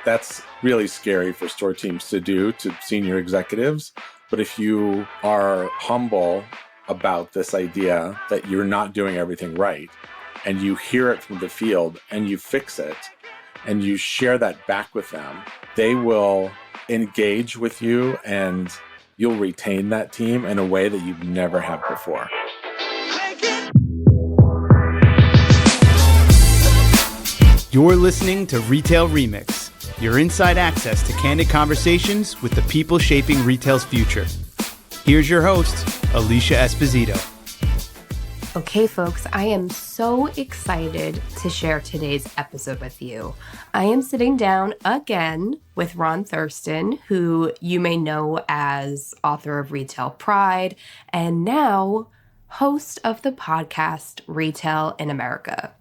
That's really scary for store teams to do to senior executives. But if you are humble about this idea that you're not doing everything right, and you hear it from the field and you fix it, and you share that back with them, they will engage with you and you'll retain that team in a way that you've never had before. You're listening to Retail Remix, your inside access to candid conversations with the people shaping retail's future. Here's your host, Alicia Esposito. Okay, folks, I am so excited to share today's episode with you. I am sitting down again with Ron Thurston, who you may know as author of Retail Pride and now host of the podcast Retail in America.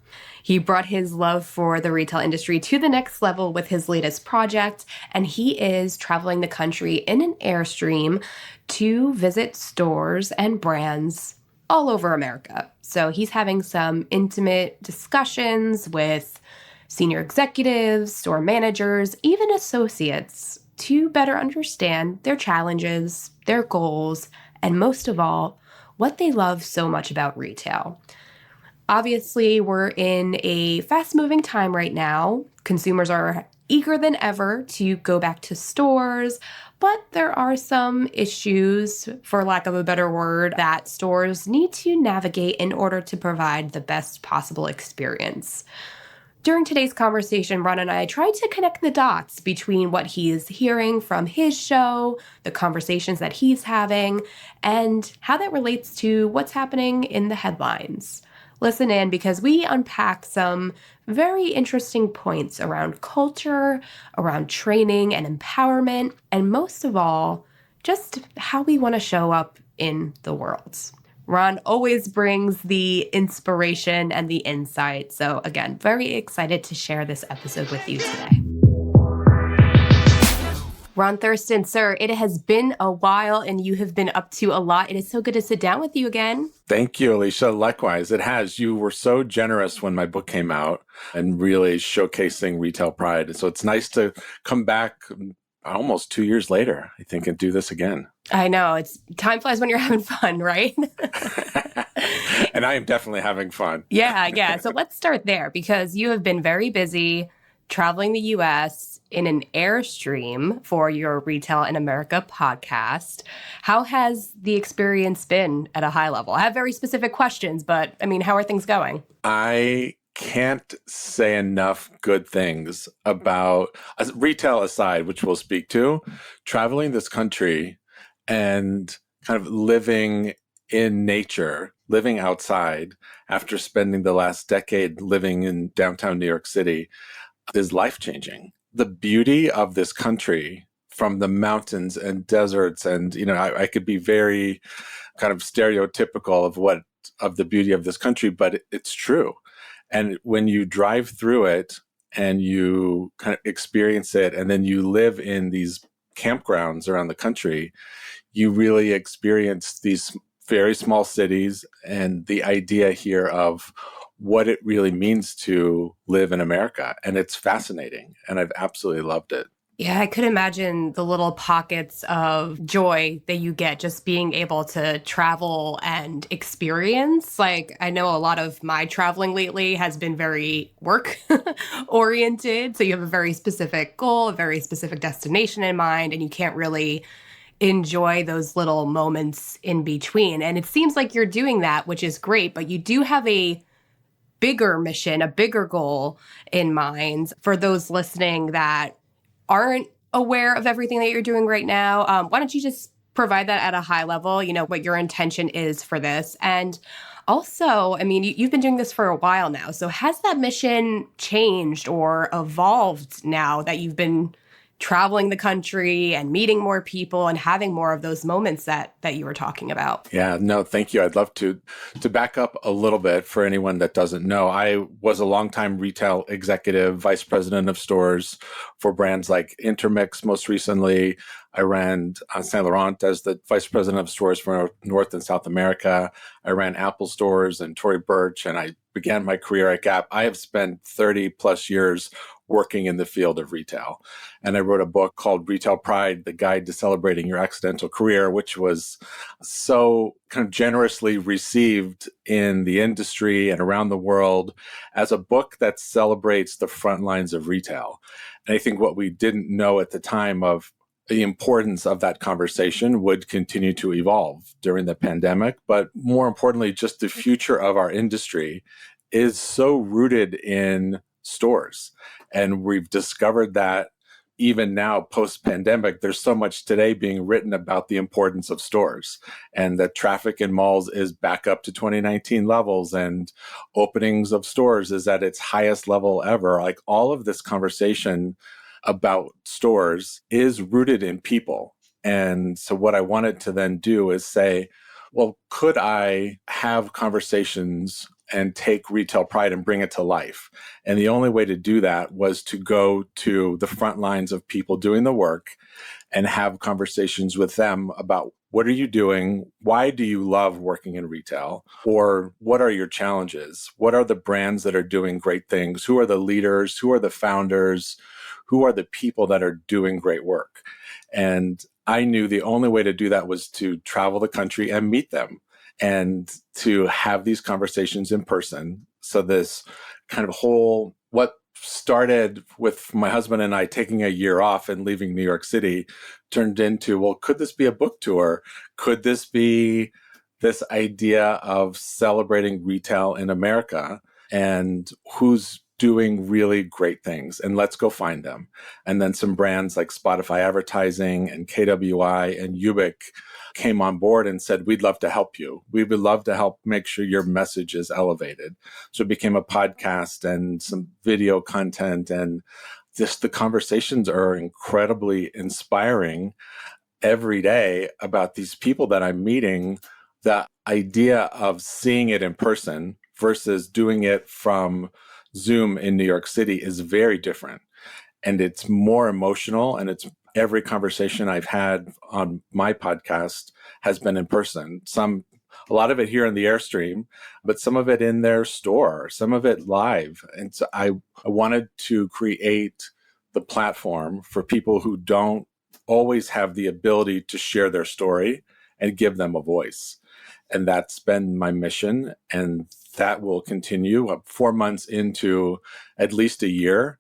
He brought his love for the retail industry to the next level with his latest project, and he is traveling the country in an airstream to visit stores and brands all over America. So he's having some intimate discussions with senior executives, store managers, even associates to better understand their challenges, their goals, and most of all, what they love so much about retail. Obviously, we're in a fast-moving time right now. Consumers are eager than ever to go back to stores, but there are some issues, for lack of a better word, that stores need to navigate in order to provide the best possible experience. During today's conversation, Ron and I tried to connect the dots between what he's hearing from his show, the conversations that he's having, and how that relates to what's happening in the headlines. Listen in because we unpack some very interesting points around culture, around training and empowerment, and most of all, just how we want to show up in the world. Ron always brings the inspiration and the insight. So again, very excited to share this episode with you today. Ron Thurston, sir, it has been a while and you have been up to a lot. It is so good to sit down with you again. Thank you, Alicia. Likewise, it has. You were so generous when my book came out and really showcasing Retail Pride. And so it's nice to come back almost 2 years later, I think, and do this again. I know. Time flies when you're having fun, right? And I am definitely having fun. Yeah. So let's start there because you have been very busy traveling the U.S. in an airstream for your Retail in America podcast. How has the experience been at a high level? I have very specific questions, but I mean, how are things going? I can't say enough good things about, retail aside, which we'll speak to, traveling this country and kind of living in nature, living outside after spending the last decade living in downtown New York City is life-changing. The beauty of this country from the mountains and deserts, and I could be very kind of stereotypical of the beauty of this country, but it's true. And when you drive through it and you kind of experience it, and then you live in these campgrounds around the country, you really experience these very small cities and the idea here of what it really means to live in America. And it's fascinating. And I've absolutely loved it. Yeah, I could imagine the little pockets of joy that you get just being able to travel and experience. Like, I know a lot of my traveling lately has been very work oriented. So you have a very specific goal, a very specific destination in mind, and you can't really enjoy those little moments in between. And it seems like you're doing that, which is great, but you do have a bigger mission, a bigger goal in mind for those listening that aren't aware of everything that you're doing right now. Why don't you just provide that at a high level, what your intention is for this? And also, I mean, you've been doing this for a while now. So has that mission changed or evolved now that you've been traveling the country and meeting more people and having more of those moments that you were talking about? Yeah, no, thank you. I'd love to back up a little bit for anyone that doesn't know. I was a longtime retail executive, vice president of stores for brands like Intermix. Most recently, I ran Saint Laurent as the vice president of stores for North and South America. I ran Apple stores and Tory Burch, and I began my career at Gap. I have spent 30 plus years working in the field of retail. And I wrote a book called Retail Pride, The Guide to Celebrating Your Accidental Career, which was so kind of generously received in the industry and around the world as a book that celebrates the front lines of retail. And I think what we didn't know at the time of the importance of that conversation would continue to evolve during the pandemic. But more importantly, just the future of our industry is so rooted in stores. And we've discovered that even now, post-pandemic, there's so much today being written about the importance of stores, and that traffic in malls is back up to 2019 levels, and openings of stores is at its highest level ever. Like, all of this conversation about stores is rooted in people. And so what I wanted to then do is say, well, could I have conversations and take retail pride and bring it to life? And the only way to do that was to go to the front lines of people doing the work and have conversations with them about, what are you doing? Why do you love working in retail? Or what are your challenges? What are the brands that are doing great things? Who are the leaders? Who are the founders? Who are the people that are doing great work? And I knew the only way to do that was to travel the country and meet them and to have these conversations in person. So this kind of whole, what started with my husband and I taking a year off and leaving New York City, turned into, well, could this be a book tour? Could this be this idea of celebrating retail in America and who's doing really great things, and let's go find them. And then some brands like Spotify Advertising and KWI and Ubik came on board and said, we'd love to help you. We would love to help make sure your message is elevated. So it became a podcast and some video content, and just the conversations are incredibly inspiring every day about these people that I'm meeting. The idea of seeing it in person versus doing it from Zoom in New York City is very different. And it's more emotional. And it's every conversation I've had on my podcast has been in person. A lot of it here in the airstream, but some of it in their store, some of it live. And so I wanted to create the platform for people who don't always have the ability to share their story and give them a voice. And that's been my mission. And that will continue 4 months into at least a year.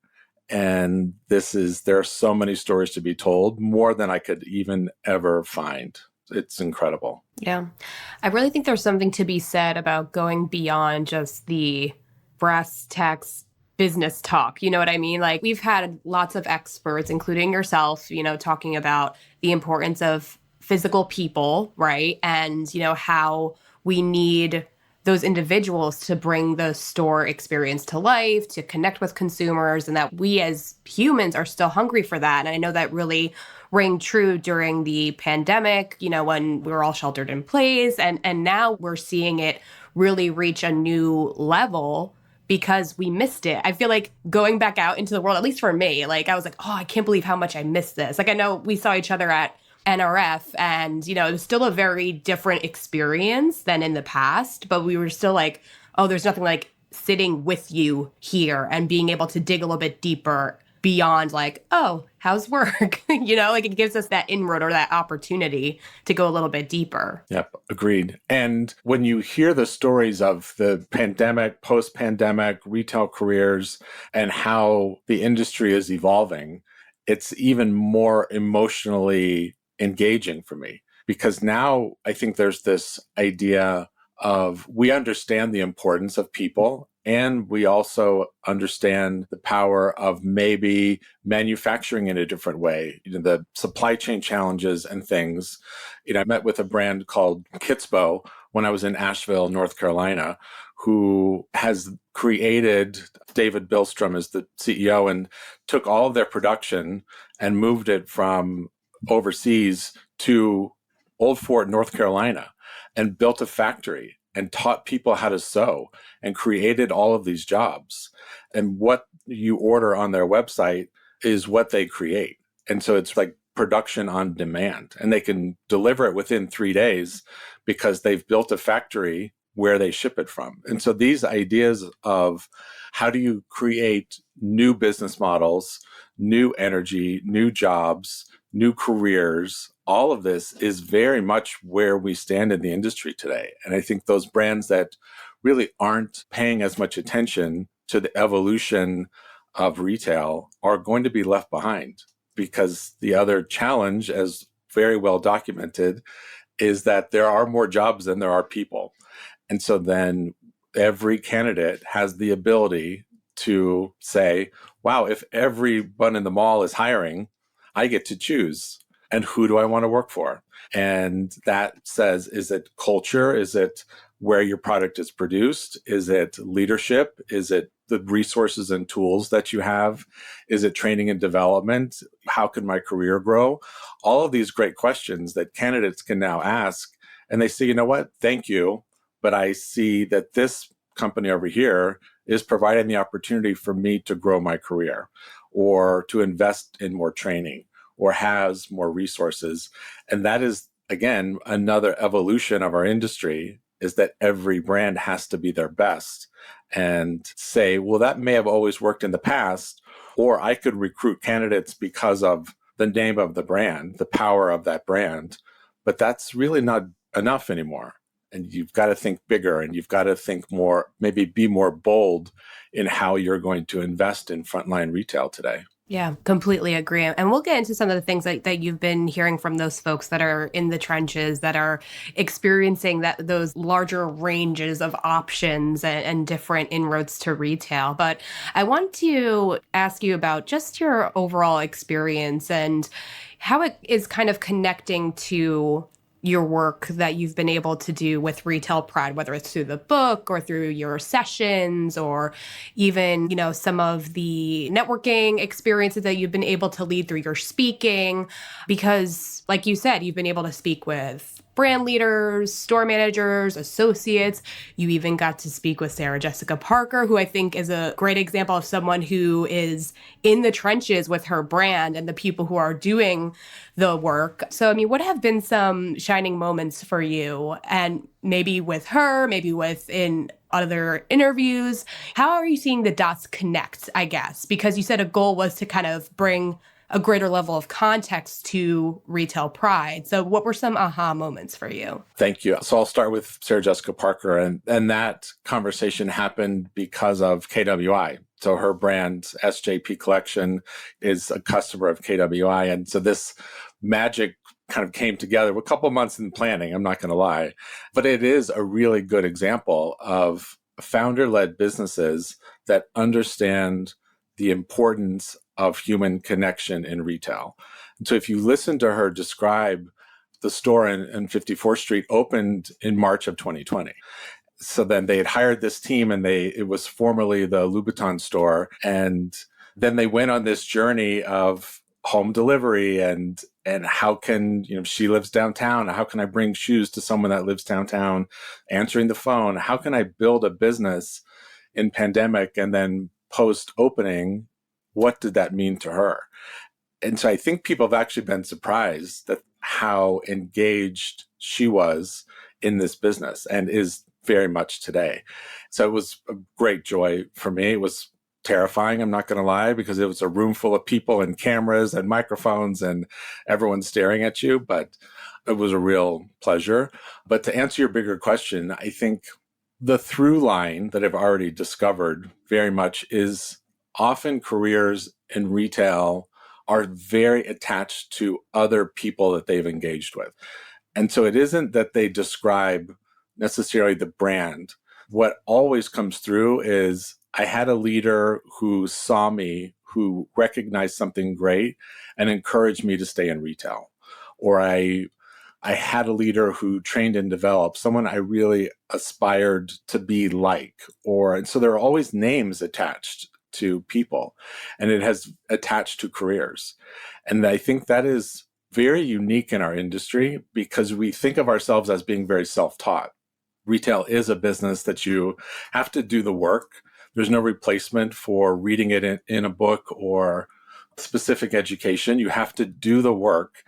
And there are so many stories to be told, more than I could even ever find. It's incredible. Yeah. I really think there's something to be said about going beyond just the brass tacks business talk. You know what I mean? Like, we've had lots of experts, including yourself, talking about the importance of physical people, right? And, how we need those individuals to bring the store experience to life, to connect with consumers, and that we as humans are still hungry for that. And I know that really rang true during the pandemic, when we were all sheltered in place. And now we're seeing it really reach a new level because we missed it. I feel like going back out into the world, at least for me, like, I was like, oh, I can't believe how much I missed this. Like, I know we saw each other at NRF, and, it was still a very different experience than in the past, but we were still like, oh, there's nothing like sitting with you here and being able to dig a little bit deeper beyond like, oh, how's work? Like, it gives us that inroad or that opportunity to go a little bit deeper. Yep, agreed. And when you hear the stories of the pandemic, post-pandemic retail careers and how the industry is evolving, it's even more emotionally engaging for me, because now I think there's this idea of, we understand the importance of people, and we also understand the power of maybe manufacturing in a different way, the supply chain challenges and things. I met with a brand called Kitspo when I was in Asheville, North Carolina, who has created, David Billstrom is the CEO, and took all of their production and moved it from overseas to Old Fort, North Carolina, and built a factory and taught people how to sew and created all of these jobs. And what you order on their website is what they create. And so it's like production on demand, and they can deliver it within 3 days because they've built a factory where they ship it from. And so these ideas of how do you create new business models, new energy, new jobs, new careers. All of this is very much where we stand in the industry today. And I think those brands that really aren't paying as much attention to the evolution of retail are going to be left behind, because the other challenge, as very well documented, is that there are more jobs than there are people. And so then every candidate has the ability to say, wow, if everyone in the mall is hiring, I get to choose. And who do I want to work for? And that says, is it culture? Is it where your product is produced? Is it leadership? Is it the resources and tools that you have? Is it training and development? How can my career grow? All of these great questions that candidates can now ask. And they say, you know what? Thank you. But I see that this company over here is providing the opportunity for me to grow my career, or to invest in more training, or has more resources. And that is, again, another evolution of our industry, is that every brand has to be their best and say, well, that may have always worked in the past, or I could recruit candidates because of the name of the brand, the power of that brand. But that's really not enough anymore. And you've got to think bigger, and you've got to think more, maybe be more bold in how you're going to invest in frontline retail today. Yeah, completely agree. And we'll get into some of the things that you've been hearing from those folks that are in the trenches, that are experiencing those larger ranges of options and different inroads to retail. But I want to ask you about just your overall experience and how it is kind of connecting to your work that you've been able to do with Retail Pride, whether it's through the book or through your sessions, or even, some of the networking experiences that you've been able to lead through your speaking. Because like you said, you've been able to speak with brand leaders, store managers, associates. You even got to speak with Sarah Jessica Parker, who I think is a great example of someone who is in the trenches with her brand and the people who are doing the work. So, what have been some shining moments for you? And maybe with her, maybe in other interviews, how are you seeing the dots connect, I guess? Because you said a goal was to kind of bring a greater level of context to Retail Pride. So what were some aha moments for you? Thank you. So I'll start with Sarah Jessica Parker. And that conversation happened because of KWI. So her brand, SJP Collection, is a customer of KWI. And so this magic kind of came together a couple months in planning, I'm not going to lie. But it is a really good example of founder-led businesses that understand the importance of human connection in retail. And so if you listen to her describe, the store in 54th Street opened in March of 2020. So then they had hired this team, and it was formerly the Louboutin store. And then they went on this journey of home delivery and how can, she lives downtown. How can I bring shoes to someone that lives downtown? Answering the phone. How can I build a business in pandemic? And then post opening, what did that mean to her? And so I think people have actually been surprised at how engaged she was in this business, and is very much today. So it was a great joy for me. It was terrifying, I'm not going to lie, because it was a room full of people and cameras and microphones and everyone staring at you, but it was a real pleasure. But to answer your bigger question, I think the through line that I've already discovered very much is often careers in retail are very attached to other people that they've engaged with. And so it isn't that they describe necessarily the brand. What always comes through is, I had a leader who saw me, who recognized something great and encouraged me to stay in retail. Or I had a leader who trained and developed, someone I really aspired to be like. And so there are always names attached to people, and it has attached to careers. And I think that is very unique in our industry, because we think of ourselves as being very self-taught. Retail is a business that you have to do the work. There's no replacement for reading it in a book or specific education. You have to do the work.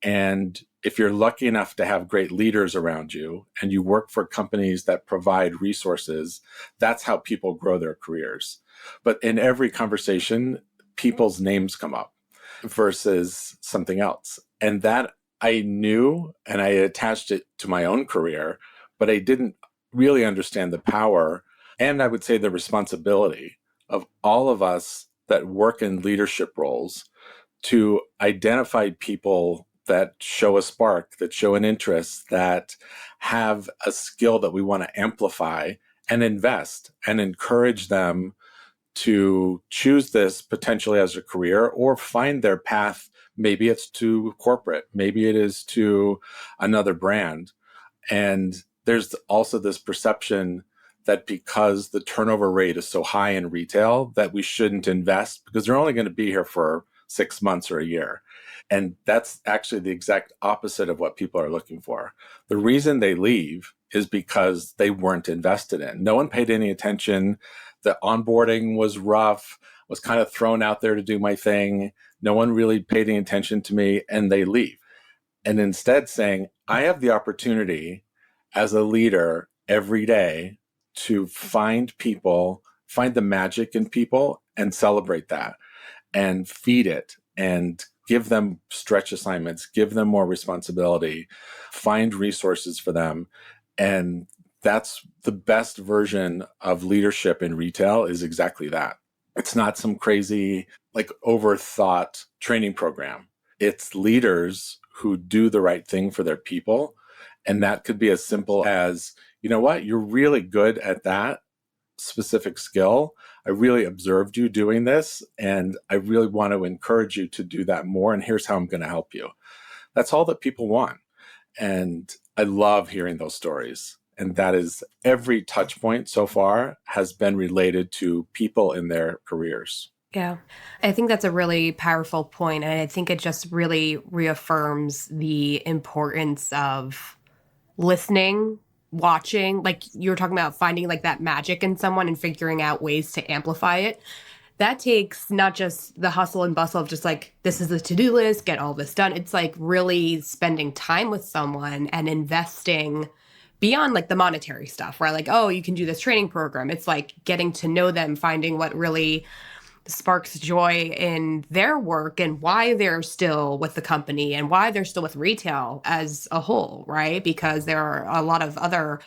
And if you're lucky enough to have great leaders around you and you work for companies that provide resources, that's how people grow their careers. But in every conversation, people's names come up versus something else. And that I knew, and I attached it to my own career, but I didn't really understand the power, and I would say the responsibility of all of us that work in leadership roles to identify people that show a spark, that show an interest, that have a skill that we want to amplify and invest and encourage them to choose this potentially as a career or find their path. Maybe it's to corporate, maybe it is to another brand. And there's also this perception that because the turnover rate is so high in retail, that we shouldn't invest because they're only going to be here for 6 months or a year. And that's actually the exact opposite of what people are looking for. The reason they leave is because they weren't invested in. No one paid any attention. The onboarding was rough, was kind of thrown out there to do my thing. No one really paid any attention to me, and they leave. And instead saying, I have the opportunity as a leader every day to find people, find the magic in people and celebrate that and feed it and give them stretch assignments, give them more responsibility, find resources for them. And that's the best version of leadership in retail is exactly that. It's not some crazy, like overthought training program. It's leaders who do the right thing for their people. And that could be as simple as, you know what, you're really good at that specific skill. I really observed you doing this, and I really want to encourage you to do that more. And here's how I'm going to help you. That's all that people want. And I love hearing those stories. And that is every touch point so far has been related to people in their careers. Yeah, I think that's a really powerful point. And I think it just really reaffirms the importance of listening, watching, like you were talking about finding like that magic in someone and figuring out ways to amplify it. That takes not just the hustle and bustle of just like, this is the to-do list, get all this done. It's like really spending time with someone and investing beyond like the monetary stuff, right? Like, oh, you can do this training program. It's like getting to know them, finding what really sparks joy in their work and why they're still with the company and why they're still with retail as a whole, right? Because there are a lot of other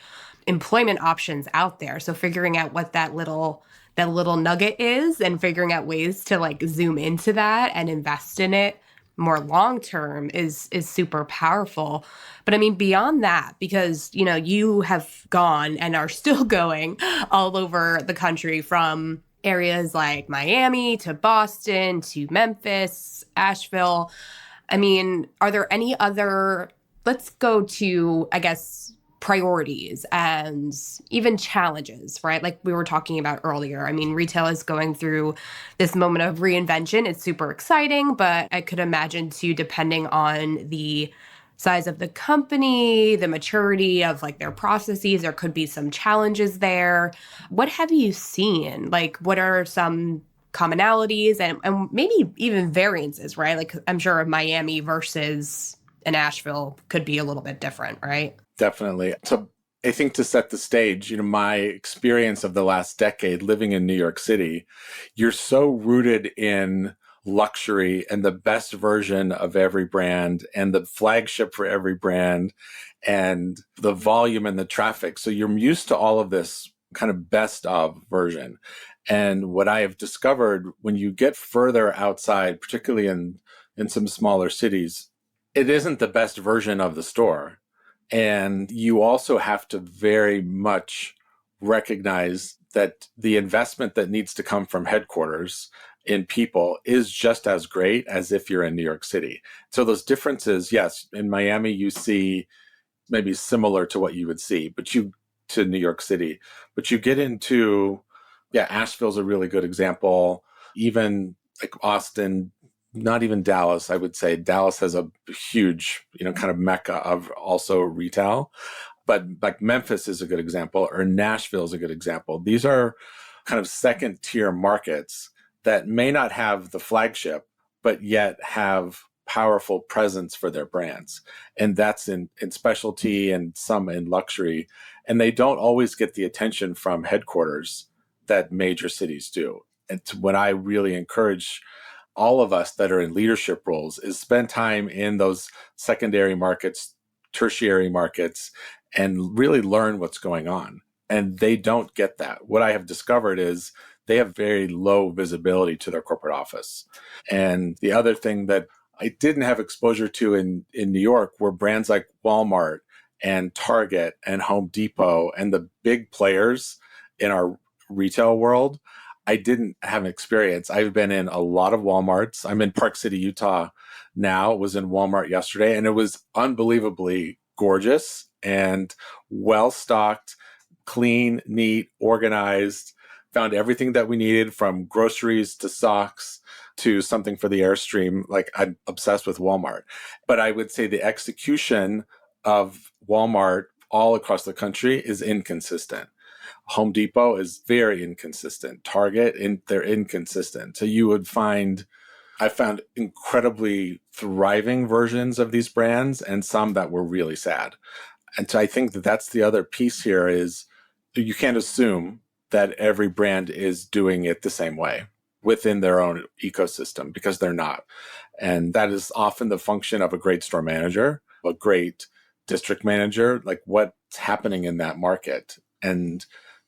employment options out there. So figuring out what that little nugget is and figuring out ways to like zoom into that and invest in it more long term is super powerful. But I mean, beyond that, because, you know, you have gone and are still going all over the country from areas like Miami to Boston to Memphis, Asheville. I mean, are there any other, let's go to, I guess, priorities and even challenges, right? Like we were talking about earlier. I mean, retail is going through this moment of reinvention. It's super exciting, but I could imagine too, depending on the size of the company, the maturity of like their processes, there could be some challenges there. What have you seen? Like, what are some commonalities and maybe even variances, right? Like, I'm sure Miami versus in Asheville could be a little bit different, right? Definitely. So I think to set the stage, you know, my experience of the last decade living in New York City, you're so rooted in luxury and the best version of every brand and the flagship for every brand and the volume and the traffic. So you're used to all of this kind of best of version. And what I have discovered when you get further outside, particularly in some smaller cities, it isn't the best version of the store. And you also have to very much recognize that the investment that needs to come from headquarters in people is just as great as if you're in New York City. So those differences, yes, in Miami, you see maybe similar to what you would see, to New York City, but you get into, Asheville's a really good example. Even like Austin, not even Dallas, I would say Dallas has a huge, kind of mecca of also retail, but like Memphis is a good example, or Nashville is a good example. These are kind of second tier markets that may not have the flagship, but yet have powerful presence for their brands. And that's in specialty and some in luxury. And they don't always get the attention from headquarters that major cities do. it's what I really encourage all of us that are in leadership roles is spend time in those secondary markets, tertiary markets, and really learn what's going on. And they don't get that. What I have discovered is they have very low visibility to their corporate office. And the other thing that I didn't have exposure to in New York were brands like Walmart and Target and Home Depot and the big players in our retail world. I didn't have an experience. I've been in a lot of Walmarts. I'm in Park City, Utah now. Was in Walmart yesterday, and it was unbelievably gorgeous and well stocked, clean, neat, organized. Found everything that we needed, from groceries to socks to something for the airstream. Like, I'm obsessed with Walmart. But I would say the execution of Walmart all across the country is inconsistent. Home Depot is very inconsistent. Target, they're inconsistent. So I found incredibly thriving versions of these brands and some that were really sad. And so I think that that's the other piece here is you can't assume that every brand is doing it the same way within their own ecosystem, because they're not. And that is often the function of a great store manager, a great district manager, like what's happening in that market. And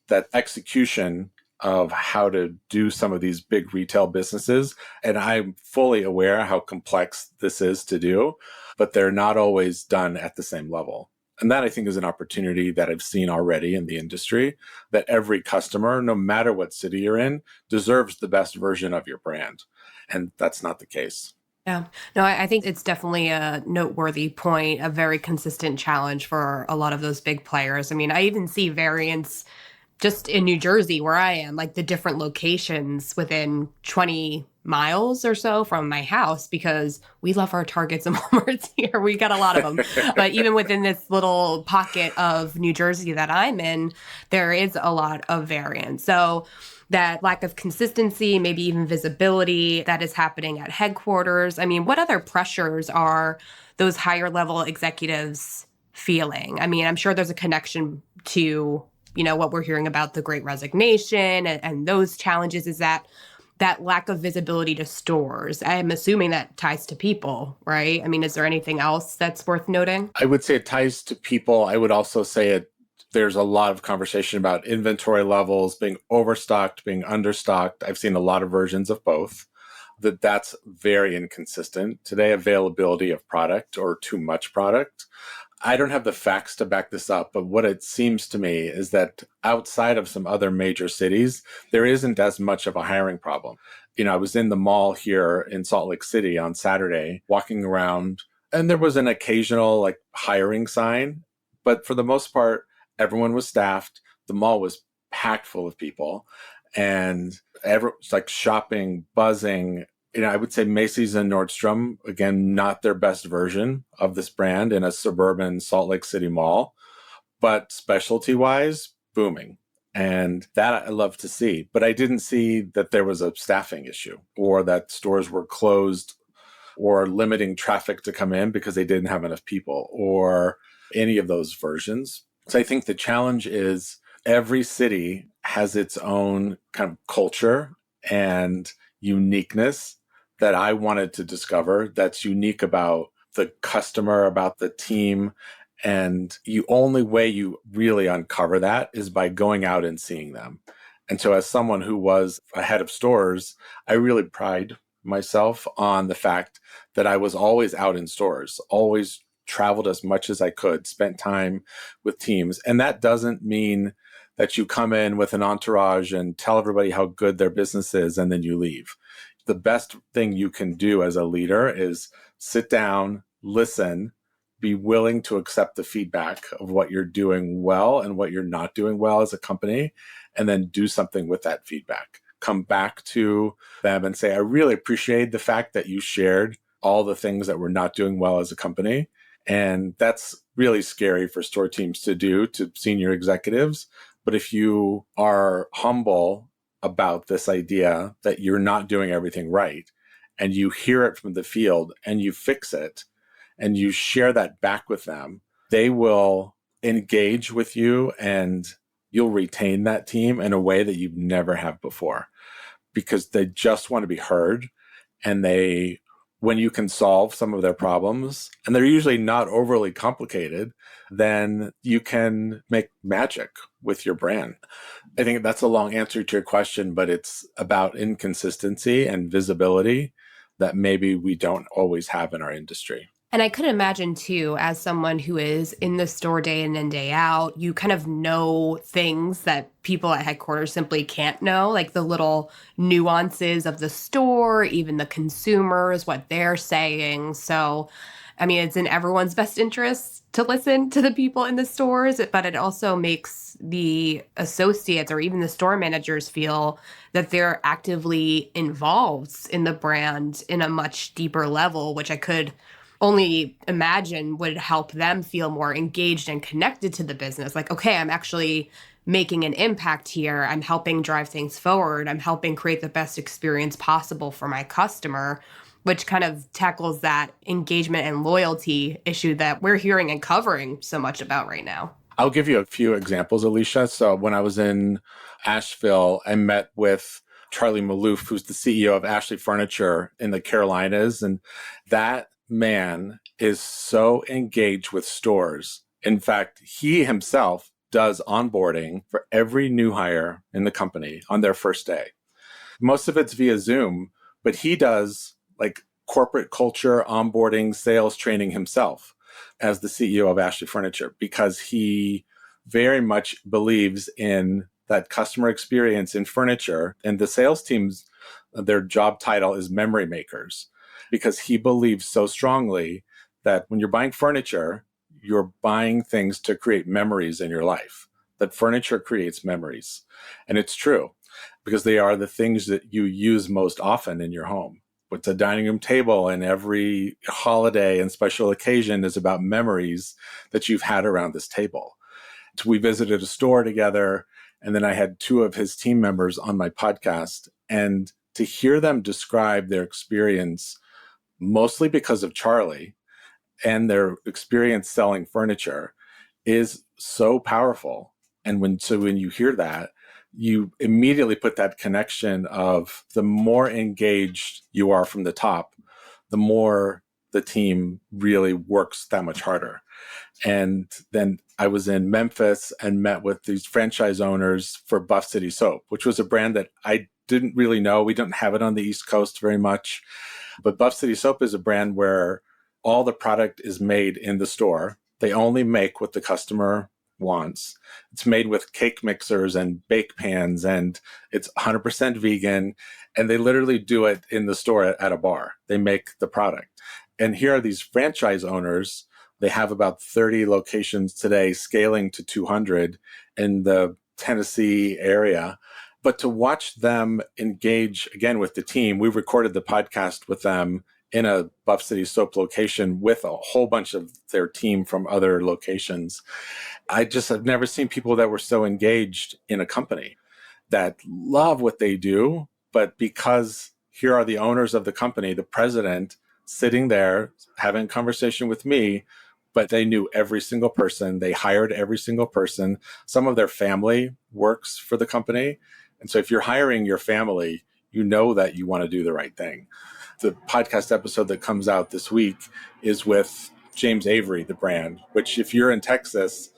that execution of how to do some of these big retail businesses. And I'm fully aware how complex this is to do, but they're not always done at the same level. And that, I think, is an opportunity that I've seen already in the industry, that every customer, no matter what city you're in, deserves the best version of your brand. And that's not the case. Yeah. No, I think it's definitely a noteworthy point, a very consistent challenge for a lot of those big players. I mean, I even see variants just in New Jersey, where I am, like the different locations within 20 miles or so from my house, because we love our Targets and Walmarts here. We got a lot of them. But even within this little pocket of New Jersey that I'm in, there is a lot of variance. So that lack of consistency, maybe even visibility that is happening at headquarters. I mean, what other pressures are those higher level executives feeling? I mean, I'm sure there's a connection to what we're hearing about the Great Resignation and those challenges. Is that lack of visibility to stores? I'm assuming that ties to people, right? I mean, is there anything else that's worth noting? I would say it ties to people. I would also say there's a lot of conversation about inventory levels, being overstocked, being understocked. I've seen a lot of versions of both. That's very inconsistent. Today, availability of product or too much product. I don't have the facts to back this up, but what it seems to me is that outside of some other major cities, there isn't as much of a hiring problem. I was in the mall here in Salt Lake City on Saturday, walking around, and there was an occasional hiring sign, but for the most part, everyone was staffed. The mall was packed full of people, and everyone's shopping, buzzing. I would say Macy's and Nordstrom, again, not their best version of this brand in a suburban Salt Lake City mall, but specialty-wise, booming. And that I love to see. But I didn't see that there was a staffing issue or that stores were closed or limiting traffic to come in because they didn't have enough people or any of those versions. So I think the challenge is every city has its own kind of culture and uniqueness that I wanted to discover that's unique about the customer, about the team. And the only way you really uncover that is by going out and seeing them. And so as someone who was a head of stores, I really pride myself on the fact that I was always out in stores, always traveled as much as I could, spent time with teams. And that doesn't mean that you come in with an entourage and tell everybody how good their business is and then you leave. The best thing you can do as a leader is sit down, listen, be willing to accept the feedback of what you're doing well and what you're not doing well as a company, and then do something with that feedback. Come back to them and say, I really appreciate the fact that you shared all the things that we're not doing well as a company. And that's really scary for store teams to do to senior executives. But if you are humble about this idea that you're not doing everything right, and you hear it from the field and you fix it, and you share that back with them, they will engage with you and you'll retain that team in a way that you've never have before. because they just want to be heard. And when you can solve some of their problems, and they're usually not overly complicated, then you can make magic with your brand. I think that's a long answer to your question, but it's about inconsistency and visibility that maybe we don't always have in our industry. And I could imagine too, as someone who is in the store day in and day out, you kind of know things that people at headquarters simply can't know, like the little nuances of the store, even the consumers, what they're saying. So, I mean, it's in everyone's best interest to listen to the people in the stores, but it also makes the associates or even the store managers feel that they're actively involved in the brand in a much deeper level, which I could only imagine would help them feel more engaged and connected to the business. Like, okay, I'm actually making an impact here. I'm helping drive things forward. I'm helping create the best experience possible for my customer, which kind of tackles that engagement and loyalty issue that we're hearing and covering so much about right now. I'll give you a few examples, Alicia. So when I was in Asheville, I met with Charlie Maloof, who's the CEO of Ashley Furniture in the Carolinas. And that man is so engaged with stores. In fact, he himself does onboarding for every new hire in the company on their first day. Most of it's via Zoom, but he does like corporate culture, onboarding, sales training himself as the CEO of Ashley Furniture, because he very much believes in that customer experience in furniture. And the sales teams, their job title is memory makers, because he believes so strongly that when you're buying furniture, you're buying things to create memories in your life, that furniture creates memories. And it's true, because they are the things that you use most often in your home. It's a dining room table, and every holiday and special occasion is about memories that you've had around this table. So we visited a store together, and then I had two of his team members on my podcast, and to hear them describe their experience, mostly because of Charlie and their experience selling furniture, is so powerful. And when you hear that, you immediately put that connection of the more engaged you are from the top, the more the team really works that much harder. And then I was in Memphis and met with these franchise owners for Buff City Soap, which was a brand that I didn't really know. We don't have it on the East Coast very much. But Buff City Soap is a brand where all the product is made in the store. They only make what the customer wants. It's made with cake mixers and bake pans, and it's 100% vegan. And they literally do it in the store at a bar. They make the product. And here are these franchise owners. They have about 30 locations today, scaling to 200 in the Tennessee area. But to watch them engage again with the team, we recorded the podcast with them in a Buff City Soap location with a whole bunch of their team from other locations. I've never seen people that were so engaged in a company, that love what they do, but because here are the owners of the company, the president sitting there having a conversation with me, but they knew every single person. They hired every single person. Some of their family works for the company. And so if you're hiring your family, you know that you want to do the right thing. The podcast episode that comes out this week is with James Avery, the brand, which if you're in Texas,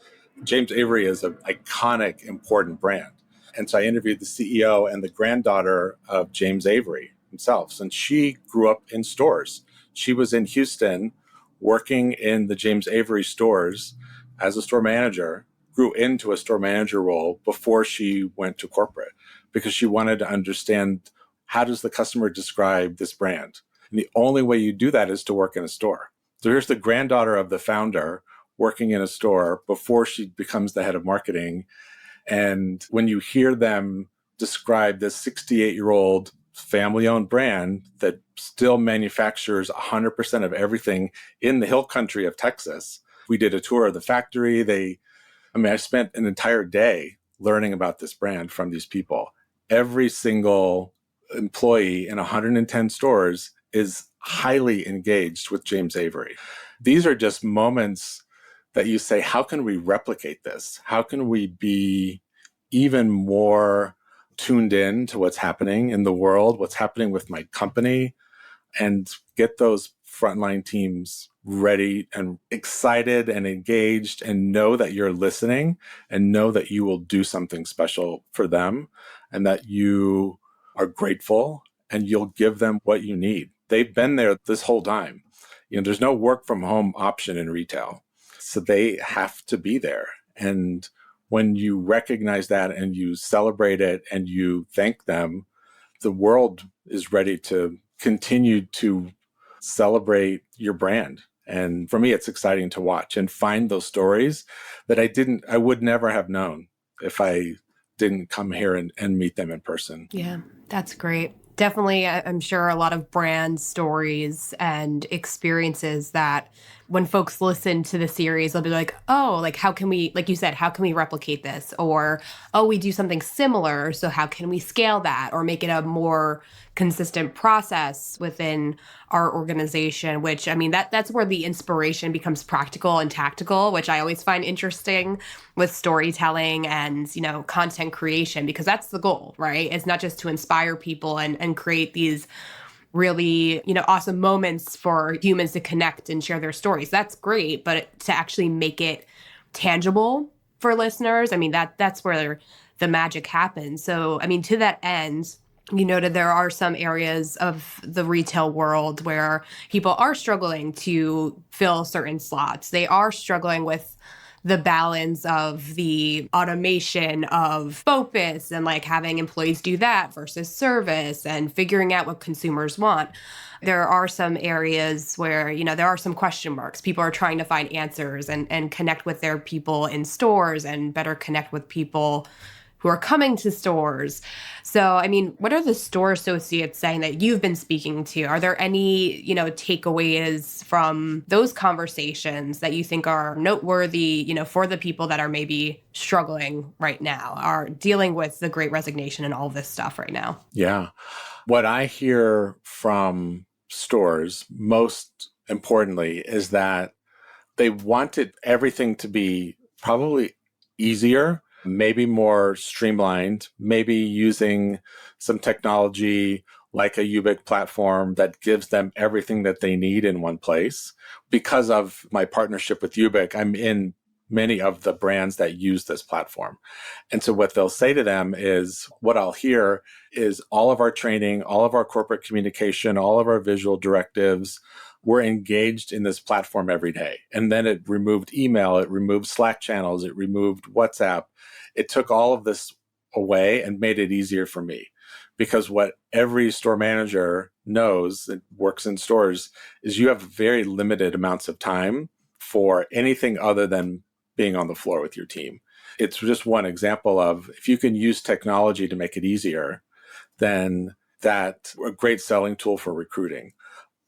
James Avery is an iconic, important brand. And so I interviewed the CEO and the granddaughter of James Avery himself. And she grew up in stores. She was in Houston working in the James Avery stores as a store manager, grew into a store manager role before she went to corporate, because she wanted to understand, how does the customer describe this brand? And the only way you do that is to work in a store. So here's the granddaughter of the founder working in a store before she becomes the head of marketing. And when you hear them describe this 68-year-old family-owned brand that still manufactures 100% of everything in the hill country of Texas, we did a tour of the factory. I spent an entire day learning about this brand from these people. Every single employee in 110 stores is highly engaged with James Avery. These are just moments that you say, how can we replicate this? How can we be even more tuned in to what's happening in the world, what's happening with my company, and get those frontline teams ready and excited and engaged, and know that you're listening and know that you will do something special for them and that you are grateful and you'll give them what you need. They've been there this whole time. There's no work from home option in retail. So they have to be there. And when you recognize that and you celebrate it and you thank them, the world is ready to continue to celebrate your brand. And for me, it's exciting to watch and find those stories that I would never have known if I didn't come here and meet them in person. Yeah, that's great. Definitely, I'm sure a lot of brand stories and experiences that when folks listen to the series, they'll be like, oh, like how can we, like you said, how can we replicate this? Or, oh, we do something similar. So how can we scale that or make it a more consistent process within our organization? Which, I mean, that's where the inspiration becomes practical and tactical, which I always find interesting with storytelling and, content creation, because that's the goal, right? It's not just to inspire people and create these really, awesome moments for humans to connect and share their stories. That's great, but to actually make it tangible for listeners, I mean, that's where the magic happens. So, I mean, to that end, you noted there are some areas of the retail world where people are struggling to fill certain slots. They are struggling with the balance of the automation of BOPIS and like having employees do that versus service and figuring out what consumers want. There are some areas where, there are some question marks. People are trying to find answers and connect with their people in stores and better connect with people who are coming to stores. So, I mean, what are the store associates saying that you've been speaking to? Are there any, takeaways from those conversations that you think are noteworthy, for the people that are maybe struggling right now, are dealing with the Great Resignation and all this stuff right now? Yeah. What I hear from stores, most importantly, is that they wanted everything to be probably easier, maybe more streamlined, maybe using some technology like a Ubic platform that gives them everything that they need in one place. Because of my partnership with Ubic, I'm in many of the brands that use this platform. And so what they'll say to them is, what I'll hear is all of our training, all of our corporate communication, all of our visual directives, we're engaged in this platform every day. And then it removed email, it removed Slack channels, it removed WhatsApp. It took all of this away and made it easier for me. Because what every store manager knows that works in stores is you have very limited amounts of time for anything other than being on the floor with your team. It's just one example of, if you can use technology to make it easier, then that's a great selling tool for recruiting.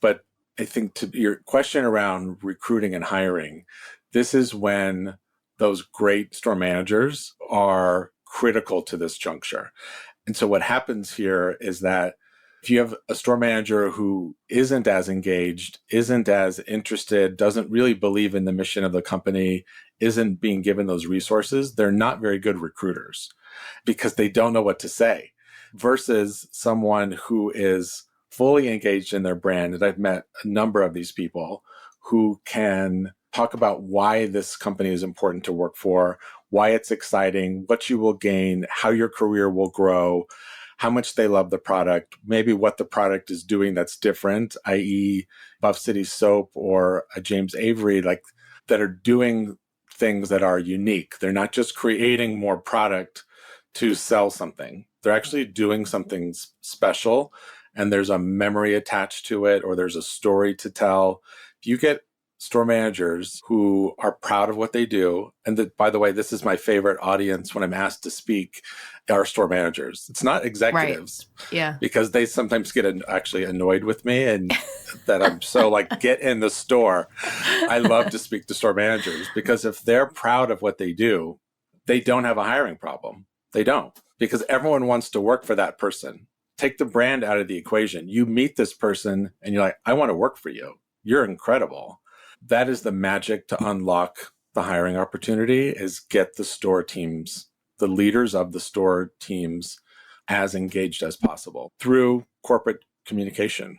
But I think to your question around recruiting and hiring, this is when those great store managers are critical to this juncture. And so what happens here is that if you have a store manager who isn't as engaged, isn't as interested, doesn't really believe in the mission of the company, isn't being given those resources, they're not very good recruiters because they don't know what to say. Versus someone who is fully engaged in their brand. And I've met a number of these people who can talk about why this company is important to work for, why it's exciting, what you will gain, how your career will grow, how much they love the product, maybe what the product is doing that's different, i.e. Buff City Soap or a James Avery, like that are doing things that are unique. They're not just creating more product to sell something. They're actually doing something special, and there's a memory attached to it, or there's a story to tell. If you get store managers who are proud of what they do, and that, by the way, this is my favorite audience when I'm asked to speak, are store managers. It's not executives. Right. Yeah. Because they sometimes get actually annoyed with me and that I'm so like, get in the store. I love to speak to store managers because if they're proud of what they do, they don't have a hiring problem. They don't, because everyone wants to work for that person. Take the brand out of the equation. You meet this person and you're like, I want to work for you. You're incredible. That is the magic to unlock the hiring opportunity, is get the store teams, the leaders of the store teams, as engaged as possible through corporate communication.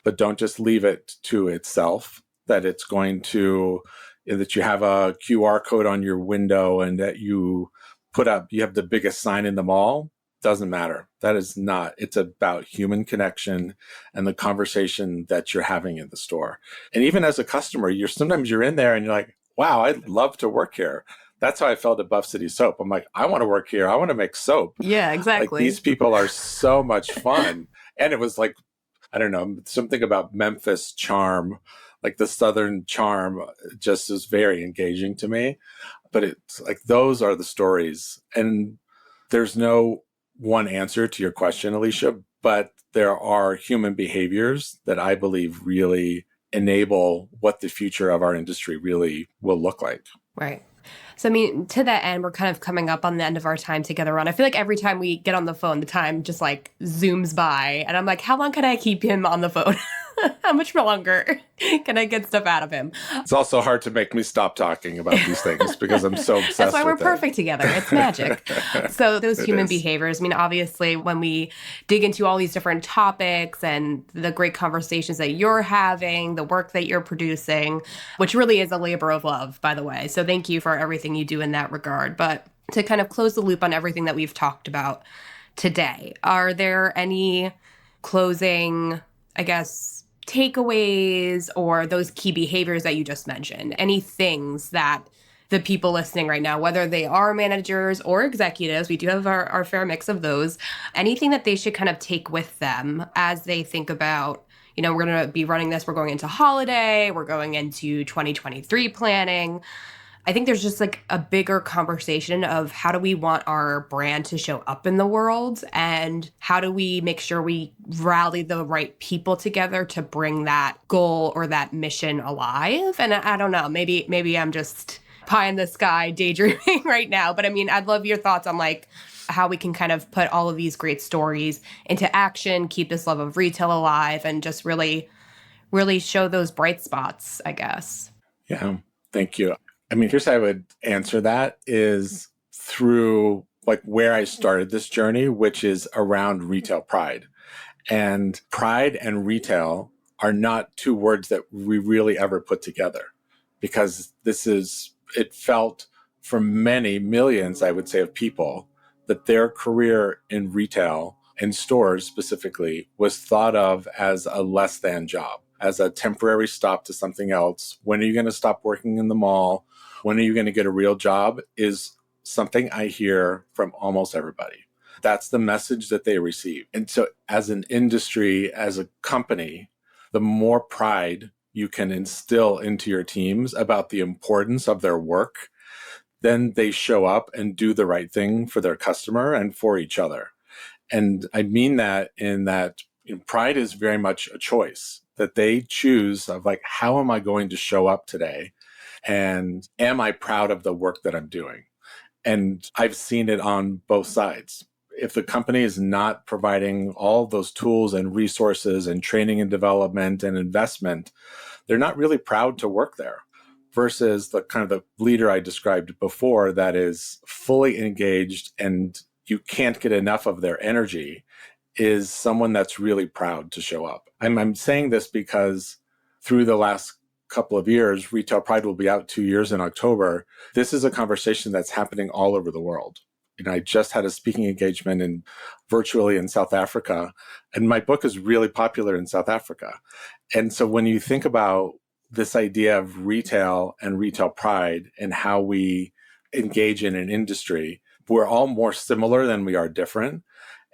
But don't just leave it to itself, that it's going to, that you have a QR code on your window and that you have the biggest sign in the mall. Doesn't matter. That is not, it's about human connection and the conversation that you're having in the store. And even as a customer, sometimes you're in there and you're like, wow, I'd love to work here. That's how I felt at Buff City Soap. I'm like, I want to work here. I want to make soap. Yeah, exactly. Like, these people are so much fun. And it was like, I don't know, something about Memphis charm, like the Southern charm, just is very engaging to me. But it's like, those are the stories. And there's no one answer to your question, Alicia, but there are human behaviors that I believe really enable what the future of our industry really will look like. Right. So, I mean, to that end, we're kind of coming up on the end of our time together, Ron. I feel like every time we get on the phone, the time just like zooms by. And I'm like, how long can I keep him on the phone? How much longer can I get stuff out of him? It's also hard to make me stop talking about these things because I'm so obsessed with it. That's why we're perfect together. It's magic. So those human behaviors, I mean, obviously, when we dig into all these different topics and the great conversations that you're having, the work that you're producing, which really is a labor of love, by the way. So thank you for everything you do in that regard. But to kind of close the loop on everything that we've talked about today, are there any closing, I guess, takeaways or those key behaviors that you just mentioned? Any things that the people listening right now, whether they are managers or executives, we do have our fair mix of those, anything that they should kind of take with them as they think about, you know, we're going to be running this, we're going into holiday, we're going into 2023 planning. I think there's just like a bigger conversation of how do we want our brand to show up in the world and how do we make sure we rally the right people together to bring that goal or that mission alive. And I don't know, maybe I'm just pie in the sky daydreaming right now. But I mean, I'd love your thoughts on like how we can kind of put all of these great stories into action, keep this love of retail alive, and just really, really show those bright spots, I guess. Yeah, thank you. I mean, here's how I would answer that is through like where I started this journey, which is around retail pride. And pride and retail are not two words that we really ever put together because it felt for many millions, I would say, of people that their career in retail and stores specifically was thought of as a less than job, as a temporary stop to something else. When are you going to stop working in the mall? When are you going to get a real job? Is something I hear from almost everybody. That's the message that they receive. And so as an industry, as a company, the more pride you can instill into your teams about the importance of their work, then they show up and do the right thing for their customer and for each other. And I mean that in that pride is very much a choice that they choose of like, how am I going to show up today? And am I proud of the work that I'm doing? And I've seen it on both sides. If the company is not providing all those tools and resources and training and development and investment, they're not really proud to work there. Versus the kind of the leader I described before that is fully engaged and you can't get enough of their energy is someone that's really proud to show up. I'm saying this because through the last couple of years, Retail Pride will be out 2 years in October. This is a conversation that's happening all over the world. And I just had a speaking engagement virtually in South Africa, and my book is really popular in South Africa. And so when you think about this idea of retail and retail pride and how we engage in an industry, we're all more similar than we are different.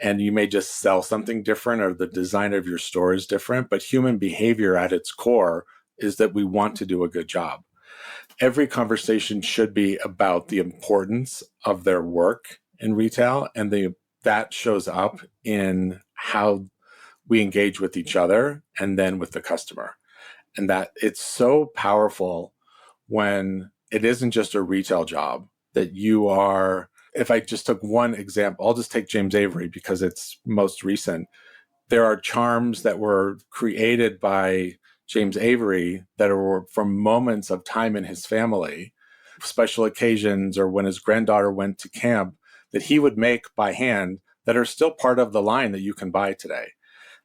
And you may just sell something different or the design of your store is different, but human behavior at its core is that we want to do a good job. Every conversation should be about the importance of their work in retail, and that shows up in how we engage with each other and then with the customer. And that it's so powerful when it isn't just a retail job that you are. If I just took one example, I'll just take James Avery because it's most recent. There are charms that were created by James Avery that were from moments of time in his family, special occasions, or when his granddaughter went to camp, that he would make by hand that are still part of the line that you can buy today.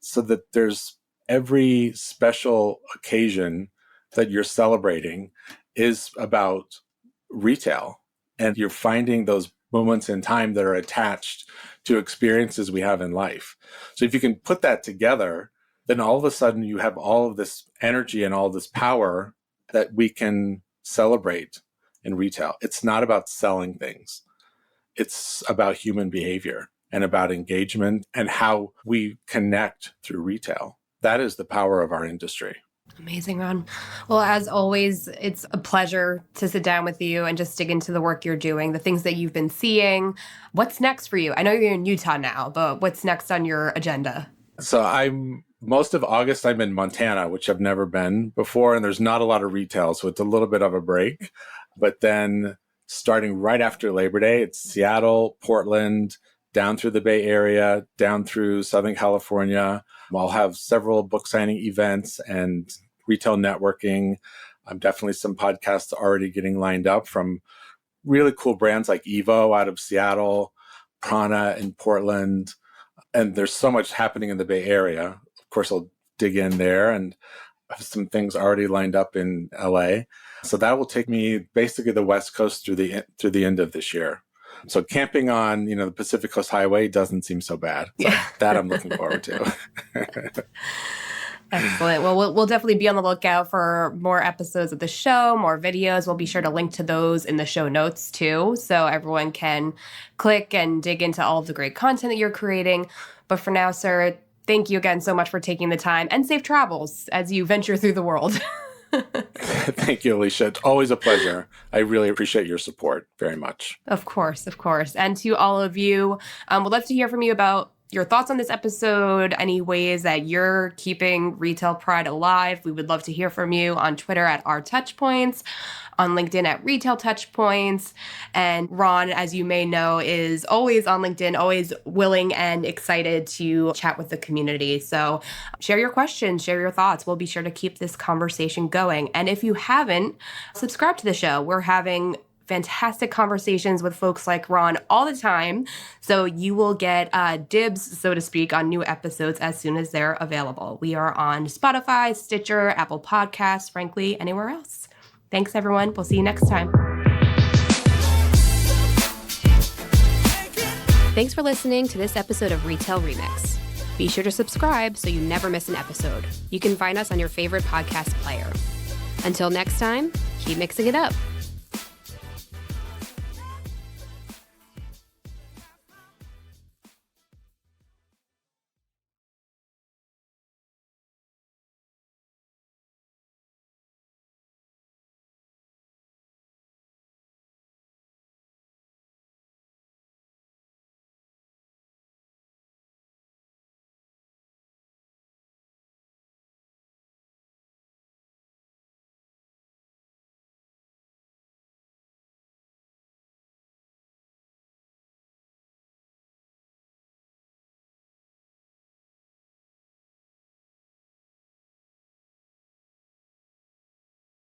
So that there's every special occasion that you're celebrating is about retail. And you're finding those moments in time that are attached to experiences we have in life. So if you can put that together, then all of a sudden you have all of this energy and all this power that we can celebrate in retail. It's not about selling things. It's about human behavior and about engagement and how we connect through retail. That is the power of our industry. Amazing, Ron. Well, as always, it's a pleasure to sit down with you and just dig into the work you're doing, the things that you've been seeing. What's next for you? I know you're in Utah now, but what's next on your agenda? So most of August, I'm in Montana, which I've never been before, and there's not a lot of retail, so it's a little bit of a break. But then starting right after Labor Day, it's Seattle, Portland, down through the Bay Area, down through Southern California. I'll have several book signing events and retail networking. Definitely some podcasts already getting lined up from really cool brands like Evo out of Seattle, Prana in Portland. And there's so much happening in the Bay Area. Of course, I'll dig in there and have some things already lined up in LA. So that will take me basically the West Coast through the end of this year. So camping on, the Pacific Coast Highway doesn't seem so bad. So that I'm looking forward to. Excellent. Well, we'll definitely be on the lookout for more episodes of the show, more videos. We'll be sure to link to those in the show notes too, so everyone can click and dig into all of the great content that you're creating. But for now, sir, thank you again so much for taking the time, and safe travels as you venture through the world. Thank you, Alicia. It's always a pleasure. I really appreciate your support very much. Of course, of course. And to all of you, we'd love to hear from you about your thoughts on this episode, any ways that you're keeping retail pride alive. We would love to hear from you on Twitter at @OurTouchPoints, on LinkedIn at Retail Touchpoints. And Ron, as you may know, is always on LinkedIn, always willing and excited to chat with the community. So share your questions, share your thoughts. We'll be sure to keep this conversation going. And if you haven't, subscribe to the show. We're having fantastic conversations with folks like Ron all the time. So you will get dibs, so to speak, on new episodes as soon as they're available. We are on Spotify, Stitcher, Apple Podcasts, frankly, anywhere else. Thanks, everyone. We'll see you next time. Thanks for listening to this episode of Retail Remix. Be sure to subscribe so you never miss an episode. You can find us on your favorite podcast player. Until next time, keep mixing it up.